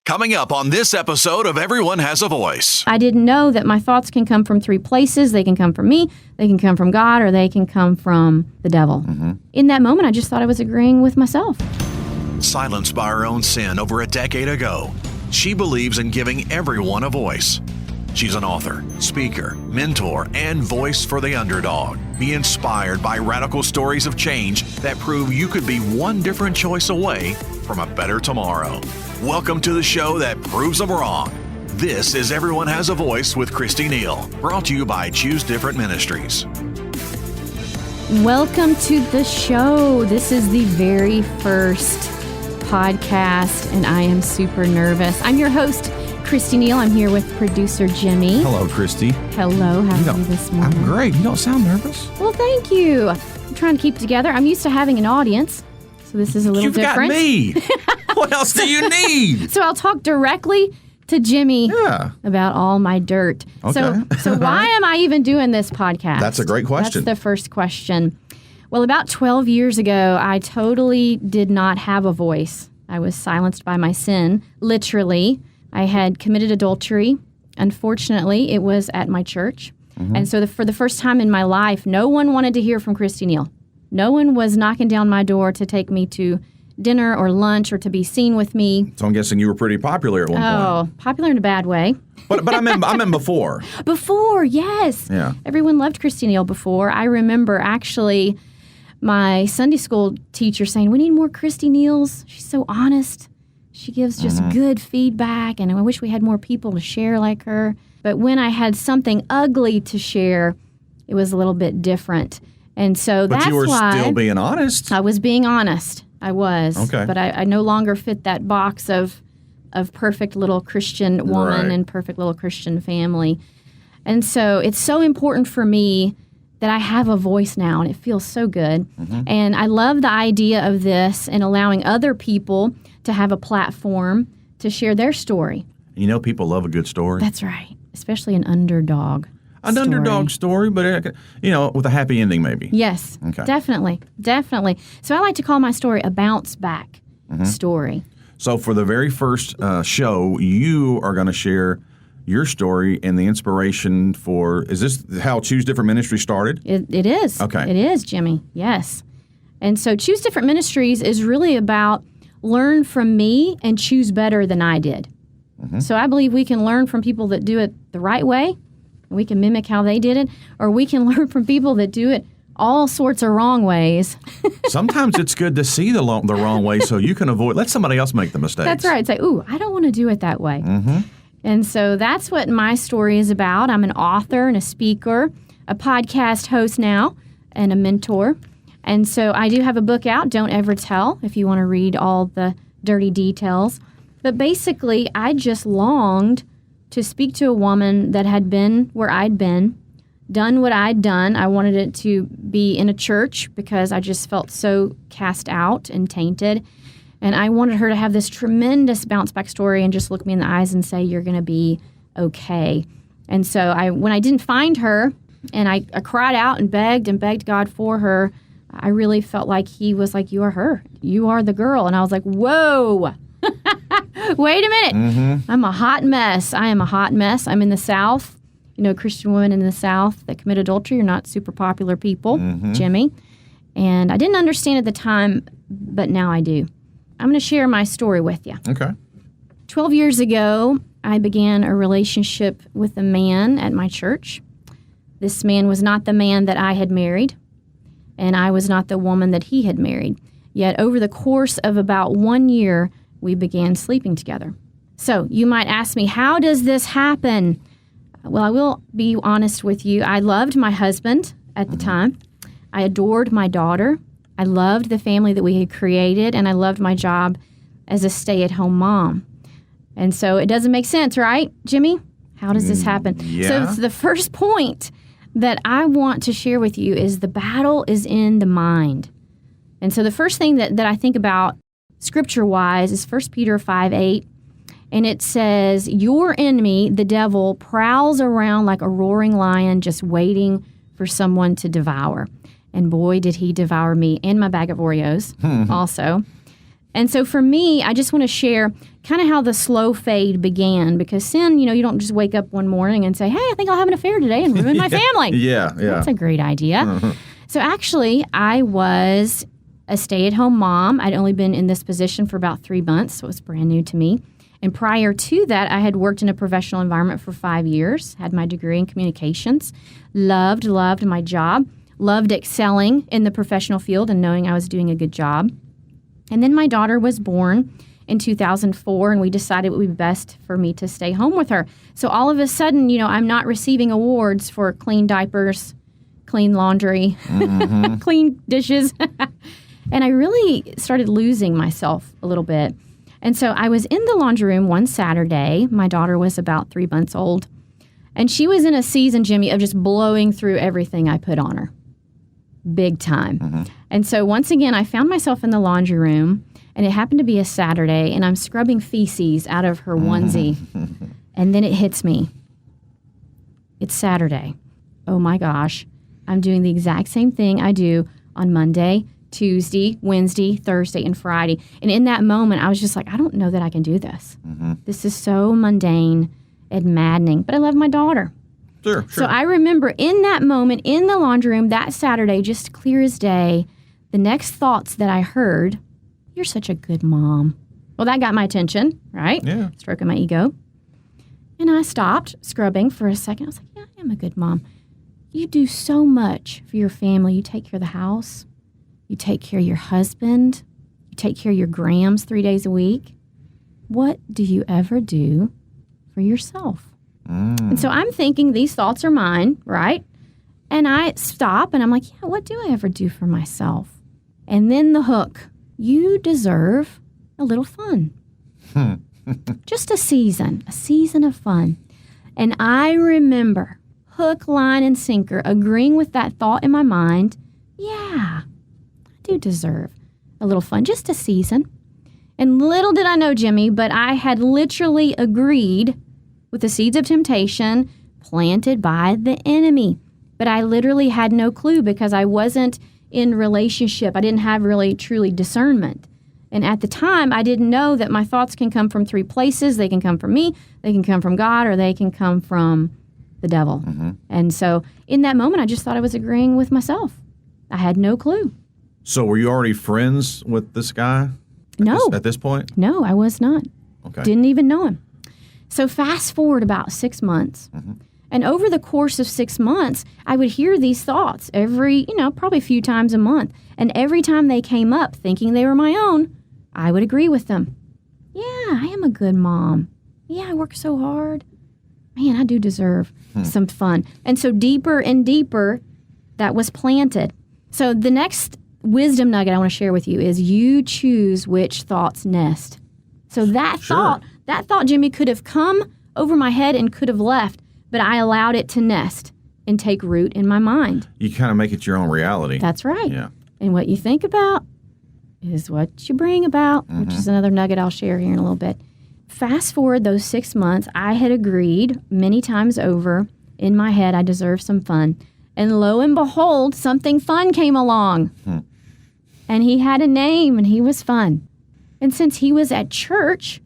Coming up on this episode of Everyone Has a Voice. I didn't know that my thoughts can come from three places. They can come from me, they can come from God, or they can come from the devil. In that moment, I just thought I was agreeing with myself. Silenced by her own sin over a decade ago, she believes in giving everyone a voice. She's an author, speaker, mentor, and voice for the underdog. Be inspired by radical stories of change that prove you could be one different choice away from a better tomorrow. Welcome to the show that proves them wrong. This is Everyone Has a Voice with Christy Neal, brought to you by Choose Different Ministries. Welcome to the show. This is the very first podcast, and I am super nervous. I'm your host, Christy Neal. I'm here with producer Jimmy. Hello, Christy. Hello. How are you this morning? I'm great. You don't sound nervous. Well, thank you. I'm trying to keep it together. I'm used to having an audience, so this is a little different. You've got me. What else do you need? So I'll talk directly to Jimmy about all my dirt. Okay. So why am I even doing this podcast? That's a great question. That's the first question. Well, about 12 years ago, I totally did not have a voice. I was silenced by my sin, literally. I had committed adultery. Unfortunately, it was at my church. And so for the first time in my life, no one wanted to hear from Christy Neal. No one was knocking down my door to take me to dinner or lunch or to be seen with me. So I'm guessing you were pretty popular at one point. Oh, popular in a bad way. But I meant before. Before, yes. Yeah. Everyone loved Christy Neal before. I remember actually my Sunday school teacher saying, we need more Christy Neals. She's so honest. She gives just good feedback, and I wish we had more people to share like her. But when I had something ugly to share, it was a little bit different. And so that's why... But you were still being honest. I was being honest. I was. Okay. But I no longer fit that box of perfect little Christian woman and perfect little Christian family. And so it's so important for me that I have a voice now, and it feels so good. And I love the idea of this and allowing other people to have a platform to share their story. You know, people love a good story. That's right, especially an underdog story. Underdog story, but, with a happy ending maybe. Yes, Okay. Definitely. So I like to call my story a bounce back story. So for the very first show, you are going to share your story and the inspiration for, is this how Choose Different Ministries started? It is. Okay. It is, Jimmy. Yes. And so Choose Different Ministries is really about learn from me and choose better than I did. So I believe we can learn from people that do it the right way, and we can mimic how they did it, or we can learn from people that do it all sorts of wrong ways. Sometimes it's good to see the wrong way so you can let somebody else make the mistakes. That's right. It's like, ooh, I don't want to do it that way. And so that's what my story is about. I'm an author and a speaker, a podcast host now, and a mentor. And so I do have a book out, Don't Ever Tell, if you want to read all the dirty details. But basically, I just longed to speak to a woman that had been where I'd been, done what I'd done. I wanted it to be in a church because I just felt so cast out and tainted. And I wanted her to have this tremendous bounce back story and just look me in the eyes and say, you're going to be okay. And so when I didn't find her and I cried out and begged God for her, I really felt like he was like, you are her. You are the girl. And I was like, whoa, wait a minute. I'm a hot mess. I am a hot mess. I'm in the South. Christian women in the South that commit adultery are not super popular people, Jimmy. And I didn't understand at the time, but now I do. I'm going to share my story with you. Okay. 12 years ago, I began a relationship with a man at my church. This man was not the man that I had married, and I was not the woman that he had married. Yet over the course of about 1 year, we began sleeping together. So you might ask me, how does this happen? Well, I will be honest with you. I loved my husband at the time. I adored my daughter. I loved the family that we had created, and I loved my job as a stay-at-home mom. And so it doesn't make sense, right, Jimmy? How does this happen? Yeah. So the first point that I want to share with you is the battle is in the mind. And so the first thing that I think about scripture-wise is 1 Peter 5:8. And it says, your enemy, the devil, prowls around like a roaring lion just waiting for someone to devour. And boy, did he devour me and my bag of Oreos also. And so for me, I just want to share kind of how the slow fade began, because sin, you don't just wake up one morning and say, hey, I think I'll have an affair today and ruin my family. Yeah. That's a great idea. So actually, I was a stay-at-home mom. I'd only been in this position for about 3 months, so it was brand new to me. And prior to that, I had worked in a professional environment for 5 years, had my degree in communications, loved my job, loved excelling in the professional field and knowing I was doing a good job. And then my daughter was born in 2004, and we decided it would be best for me to stay home with her. So all of a sudden, I'm not receiving awards for clean diapers, clean laundry, clean dishes. And I really started losing myself a little bit. And so I was in the laundry room one Saturday. My daughter was about 3 months old. And she was in a season, Jimmy, of just blowing through everything I put on her. Big time. And so once again, I found myself in the laundry room, and it happened to be a Saturday, and I'm scrubbing feces out of her onesie. And then it hits me. It's Saturday. Oh my gosh. I'm doing the exact same thing I do on Monday, Tuesday, Wednesday, Thursday, and Friday. And in that moment, I was just like, I don't know that I can do this. This is so mundane and maddening. But I love my daughter. Sure. So I remember in that moment, in the laundry room that Saturday, just clear as day, the next thoughts that I heard, you're such a good mom. Well, that got my attention, right? Yeah. Stroking my ego. And I stopped scrubbing for a second. I was like, yeah, I am a good mom. You do so much for your family. You take care of the house. You take care of your husband. You take care of your grams 3 days a week. What do you ever do for yourself? And so I'm thinking these thoughts are mine, right? And I stop and I'm like, yeah, what do I ever do for myself? And then the hook, you deserve a little fun. Just a season of fun. And I remember hook, line, and sinker agreeing with that thought in my mind. Yeah, I do deserve a little fun, just a season. And little did I know, Jimmy, but I had literally agreed with the seeds of temptation planted by the enemy. But I literally had no clue because I wasn't in relationship. I didn't have really truly discernment. And at the time, I didn't know that my thoughts can come from three places. They can come from me, they can come from God, or they can come from the devil. And so in that moment, I just thought I was agreeing with myself. I had no clue. So were you already friends with this guy? No. At this point? No, I was not. Okay. Didn't even know him. So fast forward about 6 months. And over the course of 6 months, I would hear these thoughts every, probably a few times a month. And every time they came up thinking they were my own, I would agree with them. Yeah, I am a good mom. Yeah, I work so hard. Man, I do deserve some fun. And so deeper and deeper, that was planted. So the next wisdom nugget I want to share with you is you choose which thoughts nest. So that thought, Jimmy, could have come over my head and could have left, but I allowed it to nest and take root in my mind. You kind of make it your own reality. That's right. Yeah. And what you think about is what you bring about, which is another nugget I'll share here in a little bit. Fast forward those 6 months, I had agreed many times over in my head I deserve some fun. And lo and behold, something fun came along. And he had a name and he was fun. And since he was at church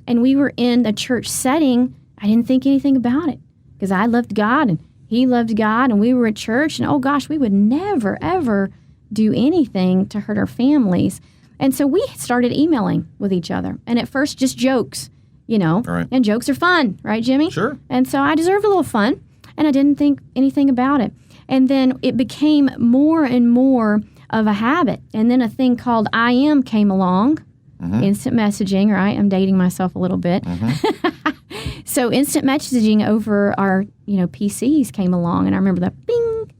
and we were in a church setting, I didn't think anything about it because I loved God and he loved God and we were at church and oh gosh, we would never, ever do anything to hurt our families. And so we started emailing with each other. And at first, just jokes, Right. And jokes are fun, right, Jimmy? Sure. And so I deserved a little fun and I didn't think anything about it. And then it became more and more of a habit. And then a thing called I am came along. Instant messaging, right? I'm dating myself a little bit. So instant messaging over our, PCs came along. And I remember the bing,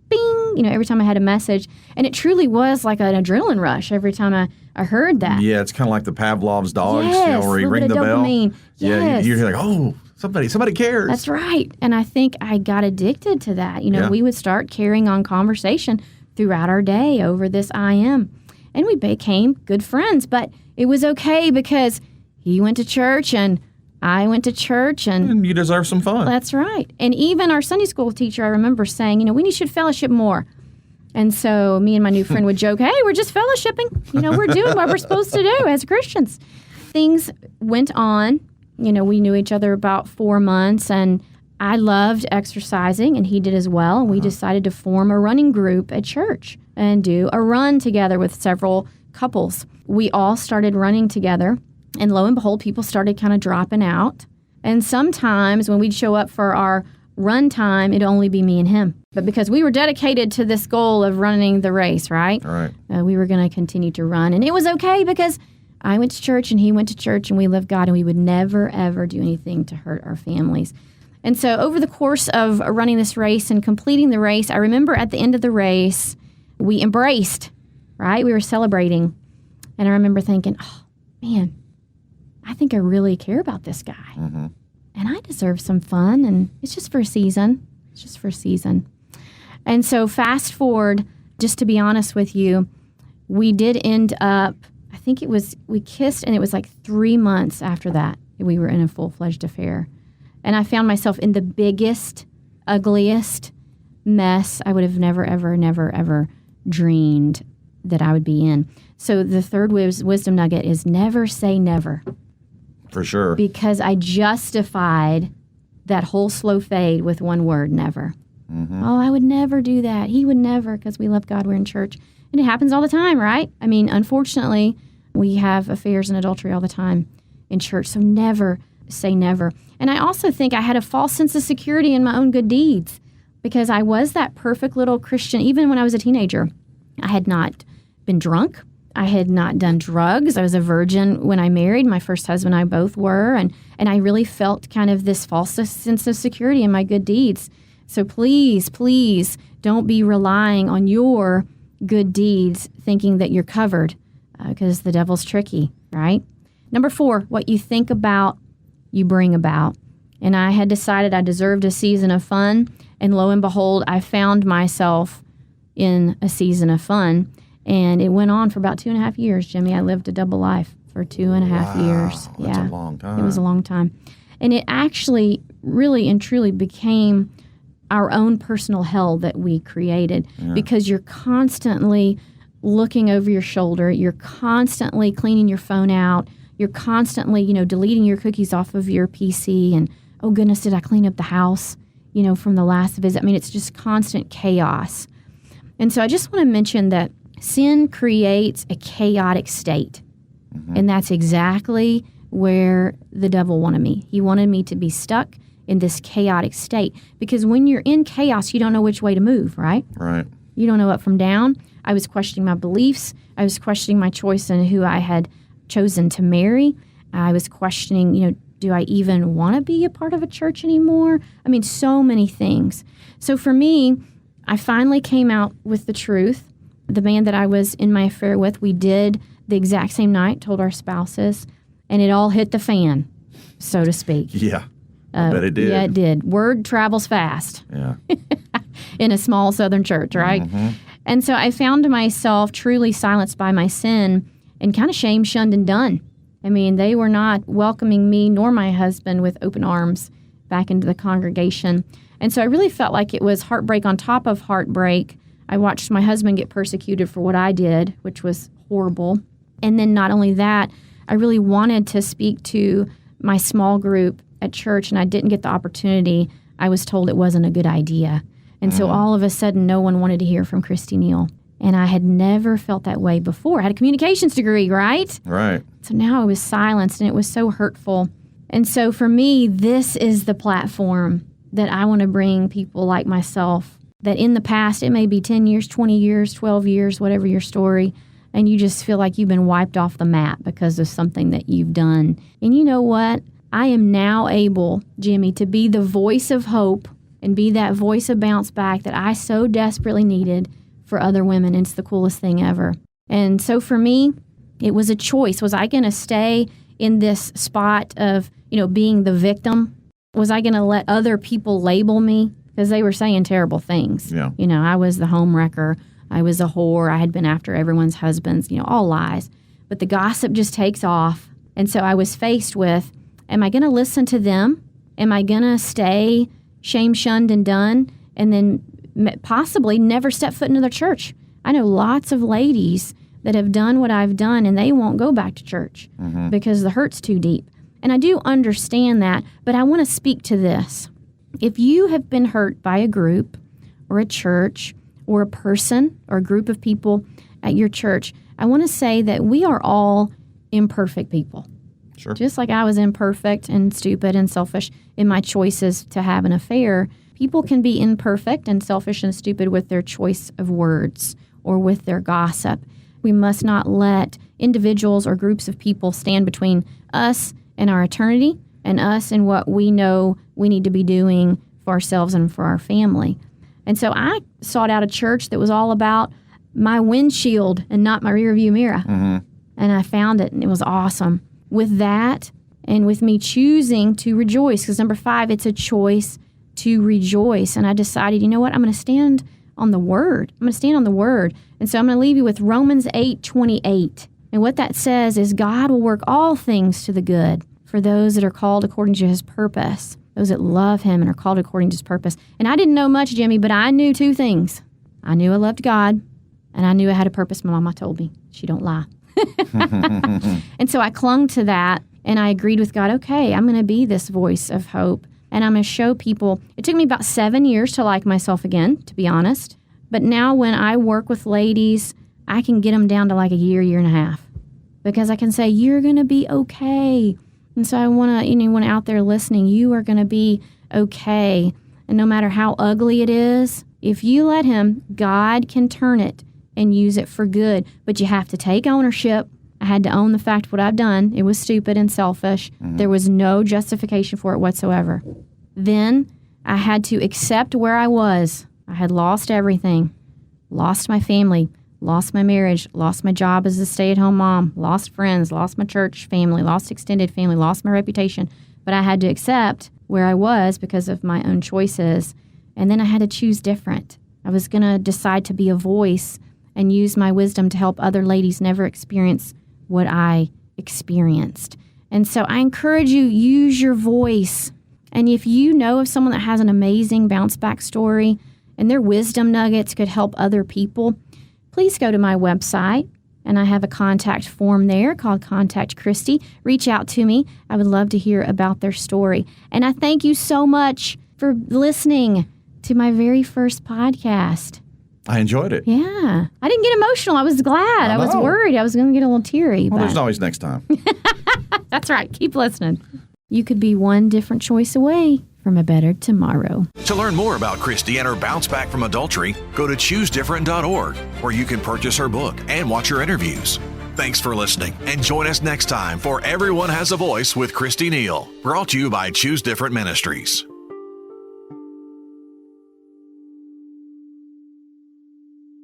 bing, every time I had a message. And it truly was like an adrenaline rush every time I heard that. Yeah, it's kind of like the Pavlov's dogs, Yes, where you a little ring bit the of bell. dopamine. Yeah, Yes. you're like, oh, somebody cares. That's right. And I think I got addicted to that. Yeah. We would start carrying on conversation throughout our day over this I am. And we became good friends. But it was okay because he went to church and I went to church. And you deserve some fun. that's right. And even our Sunday school teacher, I remember saying, we should fellowship more. And so me and my new friend would joke, hey, we're just fellowshipping. We're doing what we're supposed to do as Christians. Things went on. We knew each other about 4 months, and I loved exercising, and he did as well. And we decided to form a running group at church and do a run together with several couples. We all started running together, and lo and behold, people started kind of dropping out. And sometimes when we'd show up for our run time, it'd only be me and him. But because we were dedicated to this goal of running the race, right? Right. We were going to continue to run. And it was okay because I went to church and he went to church and we loved God and we would never, ever do anything to hurt our families. And so over the course of running this race and completing the race, I remember at the end of the race, we embraced, right? We were celebrating. And I remember thinking, oh, man, I think I really care about this guy. Mm-hmm. And I deserve some fun, and it's just for a season. It's just for a season. And so fast forward, just to be honest with you, we did end up, I think we kissed, and it was like 3 months after that we were in a full-fledged affair. And I found myself in the biggest, ugliest mess I would have never, ever dreamed that I would be in. So the third wisdom nugget is never say never. For sure. Because I justified that whole slow fade with one word, never. Mm-hmm. Oh, I would never do that. He would never, because we love God, we're in church. And it happens all the time, right? I mean, unfortunately, we have affairs and adultery all the time in church. So never say never. And I also think I had a false sense of security in my own good deeds because I was that perfect little Christian. Even when I was a teenager, I had not been drunk. I had not done drugs. I was a virgin when I married. My first husband and I both were. And I really felt kind of this false sense of security in my good deeds. So please, please don't be relying on your good deeds thinking that you're covered because the devil's tricky, right? Number 4, what you think about, you bring about. And I had decided I deserved a season of fun. And lo and behold, I found myself in a season of fun. And it went on for about 2.5 years, Jimmy. I lived a double life for 2.5 years. Yeah, that's a long time. It was a long time. And it actually really and truly became our own personal hell that we created because you're constantly looking over your shoulder. You're constantly cleaning your phone out. You're constantly, deleting your cookies off of your PC. And, oh, goodness, did I clean up the house, from the last visit? I mean, it's just constant chaos. And so I just want to mention that sin creates a chaotic state. Mm-hmm. And that's exactly where the devil wanted me. He wanted me to be stuck in this chaotic state. Because when you're in chaos, you don't know which way to move, right? Right. You don't know up from down. I was questioning my beliefs. I was questioning my choice in who I had chosen to marry. I was questioning, do I even want to be a part of a church anymore? I mean, so many things. So for me, I finally came out with the truth. The man that I was in my affair with, we did the exact same night, told our spouses, and it all hit the fan, so to speak. Yeah, I bet it did. Yeah, it did. Word travels fast. Yeah. In a small southern church, right? Mm-hmm. And so I found myself truly silenced by my sin and kind of shamed, shunned, and done. I mean, they were not welcoming me nor my husband with open arms back into the congregation. And so I really felt like it was heartbreak on top of heartbreak. I watched my husband get persecuted for what I did, which was horrible. And then not only that, I really wanted to speak to my small group at church, and I didn't get the opportunity. I was told it wasn't a good idea. And so all of a sudden, no one wanted to hear from Christy Neal. And I had never felt that way before. I had a communications degree, right? Right. So now I was silenced, and it was so hurtful. And so for me, this is the platform that I want to bring people like myself that in the past, it may be 10 years, 20 years, 12 years, whatever your story, and you just feel like you've been wiped off the map because of something that you've done. And you know what? I am now able, Jimmy, to be the voice of hope and be that voice of bounce back that I so desperately needed for other women. It's the coolest thing ever. And so for me, it was a choice. Was I going to stay in this spot of, being the victim? Was I going to let other people label me? Because they were saying terrible things. Yeah. I was the home wrecker. I was a whore. I had been after everyone's husbands, all lies. But the gossip just takes off. And so I was faced with, am I going to listen to them? Am I going to stay shame, shunned, and done? And then possibly never step foot into their church. I know lots of ladies that have done what I've done, and they won't go back to church because the hurt's too deep. And I do understand that, but I want to speak to this. If you have been hurt by a group or a church or a person or a group of people at your church, I want to say that we are all imperfect people. Sure. Just like I was imperfect and stupid and selfish in my choices to have an affair, people can be imperfect and selfish and stupid with their choice of words or with their gossip. We must not let individuals or groups of people stand between us and our eternity and us and what we know we need to be doing for ourselves and for our family. And so I sought out a church that was all about my windshield and not my rearview mirror. And I found it, and it was awesome. With that, and with me choosing to rejoice, because number 5, it's a choice to rejoice. And I decided, you know what, I'm going to stand on the Word. I'm going to stand on the Word. And so I'm going to leave you with Romans 8:28. And what that says is God will work all things to the good for those that are called according to His purpose, those that love Him and are called according to His purpose. And I didn't know much, Jimmy, but I knew 2 things. I knew I loved God, and I knew I had a purpose. My mama told me. She don't lie. And so I clung to that, and I agreed with God, okay, I'm going to be this voice of hope, and I'm going to show people. It took me about 7 years to like myself again, to be honest. But now when I work with ladies, I can get them down to like a year and a half, because I can say, you're going to be okay. And so I want to, anyone out there listening, you are going to be okay. And no matter how ugly it is, if you let Him, God can turn it and use it for good. But you have to take ownership. I had to own the fact of what I've done. It was stupid and selfish. There was no justification for it whatsoever. Then I had to accept where I was. I had lost everything. Lost my family, lost my marriage, lost my job as a stay-at-home mom, lost friends, lost my church family, lost extended family, lost my reputation. But I had to accept where I was because of my own choices. And then I had to choose different. I was going to decide to be a voice and use my wisdom to help other ladies never experience what I experienced. And so I encourage you, use your voice. And if you know of someone that has an amazing bounce back story and their wisdom nuggets could help other people, please go to my website, and I have a contact form there called Contact Christy. Reach out to me. I would love to hear about their story. And I thank you so much for listening to my very first podcast. I enjoyed it. Yeah. I didn't get emotional. I was glad. I was worried I was going to get a little teary. Well, but there's always next time. That's right. Keep listening. You could be one different choice away from a better tomorrow. To learn more about Christy and her bounce back from adultery, go to ChooseDifferent.org, where you can purchase her book and watch her interviews. Thanks for listening, and join us next time for Everyone Has a Voice with Christy Neal, brought to you by Choose Different Ministries.